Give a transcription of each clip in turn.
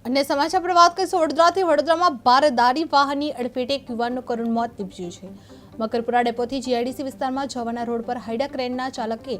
અને સમાચાર પર વાત કરીશું વડોદરાથી। વડોદરામાં બારદારી વાહનની અડફેટે એક યુવાનનું કરુણ મોત નીપજ્યું છે। મકરપુરા ડેપોથી જીઆઈડીસી વિસ્તારમાં જવાના રોડ પર હાઈડા ક્રેનના ચાલકે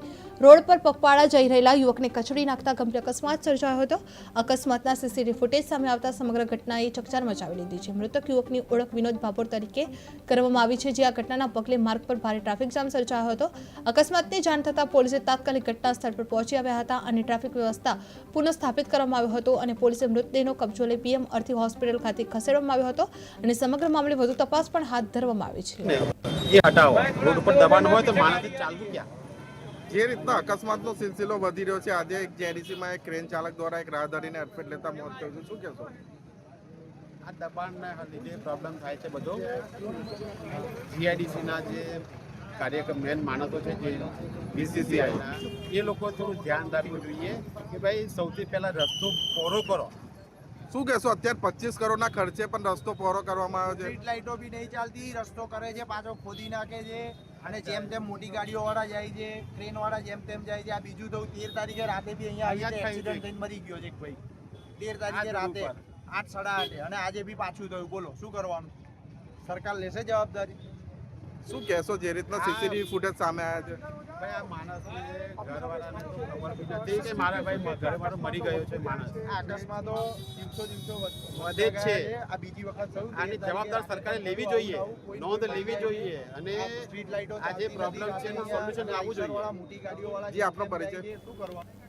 રોડ પર પગપાળા જઈ રહેલા યુવકને કચડી નાખતા ગંભીર અકસ્માત સર્જાયો હતો। અકસ્માતના સીસીટીવી ફૂટેજ સામે આવતા સમગ્ર ઘટનાએ ચકચાર મચાવી દીધી છે। મૃતક યુવકની ઓળખ વિનોદ ભાભોર તરીકે કરવામાં આવી છે, જે આ ઘટનાના પગલે માર્ગ પર ભારે ટ્રાફિક જામ સર્જાયો હતો। અકસ્માતની જાણ થતાં પોલીસે તાત્કાલિક ઘટના સ્થળ પર પહોંચી આવ્યા હતા અને ટ્રાફિક વ્યવસ્થા પુનઃસ્થાપિત કરવામાં આવ્યો હતો અને પોલીસે મૃતદેહનો કબજો લઈ પીએમ અર્થી હોસ્પિટલ ખાતે ખસેડવામાં આવ્યો હતો અને સમગ્ર મામલે વધુ તપાસ પણ હાથ ધરવામાં આવી છે। ये हटाओ रोड पर दबाण हो तो मानस चालू क्या જે રીતના અકસ્માતનો સિલસિલો વધી રહ્યો છે, આજે એક જીઆઈડીસીમાં એક ક્રેન ચાલક દ્વારા એક રાહદારીને અડફેટ લેતા મોત થયું છે, શું કહેશો? આ દબાણના લીધે પ્રોબ્લેમ થાય છે બધો। જીઆઈડીસીના જે કાર્યક્રમ મેન માણસો છે, જે બીસીસીઆઈના, એ લોકો થોડું ધ્યાન રાખવું જોઈએ કે ભાઈ સૌથી પહેલાં રસ્તો પહોળો કરો। શું કહેશો? અત્યારે 25 કરોડના ખર્ચે પણ રસ્તો પહોળો કરવામાં આવ્યો છે। સ્ટ્રીટ લાઇટો બી નહીં ચાલતી, રસ્તો કરે છે, પાછો ખોદી નાખે છે અને જેમ તેમ મોટી ગાડીઓ વાળા જાય છે, ટ્રેન વાળા જેમ તેમ જાય છે। આ બીજું તો 13 તારીખે રાતે બી અહીંયા એક્સિડન્ટ થઈને મરી ગયો છે એક ભાઈ, 13 તારીખે રાતે 8 સાડા 8 અને આજે બી પાછું થયું। બોલો શું કરવાનું? સરકાર લેશે જવાબદારી? શું કહેશો? જે રીતના સીસીટીવી ફૂટેજ સામે આવ્યા છે, ભાઈ આ માણસને ઘરવાળાને ખબર બી નથી કે મારા ભાઈ ઘરવાળો મરી ગયો છે। માણસ આ અકસ્માતો દિવસો વધે જ છે। આ બીજી વખત થયું। આની જવાબદાર સરકારે લેવી જોઈએ, નોંધ લેવી જોઈએ અને સ્ટ્રીટ લાઇટો આ જે પ્રોબ્લેમ છે એનું સોલ્યુશન આવવું જોઈએ। મોટી ગાડીઓ વાળા જી આપનો પરિચય? શું કરવાનું?